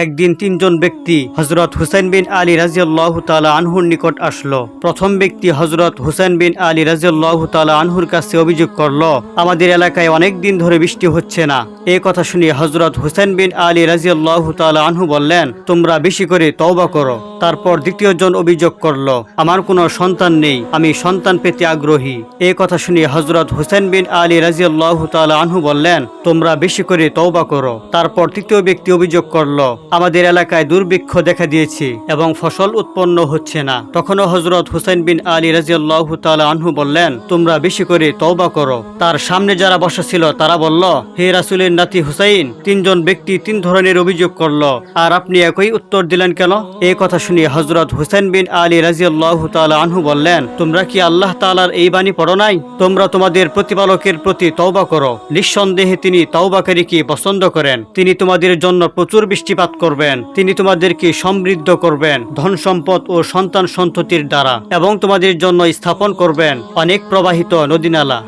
একদিন তিনজন ব্যক্তি হযরত হুসাইন বিন আলী রাদিয়াল্লাহু তাআলা আনহুর নিকট আসলো। প্রথম ব্যক্তি হযরত হুসাইন বিন আলী রাদিয়াল্লাহু তাআলা আনহুর কাছে অভিযোগ করলো, আমাদের এলাকায় অনেক দিন ধরে বৃষ্টি হচ্ছে না। এই কথা শুনে হযরত হুসাইন বিন আলী রাদিয়াল্লাহু তাআলা আনহু বললেন, তোমরা বেশি করে তওবা করো। তারপর দ্বিতীয় জন অভিযোগ করলো, আমার কোনো সন্তান নেই, আমি সন্তান পেতে আগ্রহী। এই কথা শুনে হযরত হুসাইন বিন আলী রাদিয়াল্লাহু তাআলা আনহু বললেন, তোমরা বেশি করে তওবা করো। তারপর তৃতীয় ব্যক্তি অভিযোগ করলো, আমাদের এলাকায় দুর্ভিক্ষ দেখা দিয়েছে এবং ফসল উৎপন্ন হচ্ছে না। তখনও হযরত হুসাইন বিন আলী রাদিয়াল্লাহু তাআলা আনহু বললেন, তোমরা বেশি করে তওবা করো। তার সামনে যারা বসা ছিল তারা বলল, হে রাসূলের নাতি হুসাইন, তিনজন ব্যক্তি তিন ধরনের অভিযোগ করলো, আর আপনি একই উত্তর দিলেন কেন? এই কথা শুনে হযরত হুসাইন বিন আলী রাদিয়াল্লাহু তাআলা আনহু বললেন, তোমরা কি আল্লাহ তাআলার এই বাণী পড়ো নাই? তোমরা তোমাদের প্রতিপালকের প্রতি তওবা করো। নিঃসন্দেহে তিনি তওবাকারীকে পছন্দ করেন। তিনি তোমাদের জন্য প্রচুর বৃষ্টিপাত করবেন। তিনি তোমাদেরকে সমৃদ্ধ করবেন ধন সম্পদ ও সন্তান সন্ততির দ্বারা, এবং তোমাদের জন্য স্থাপন করবেন অনেক প্রবাহিত নদী নালা।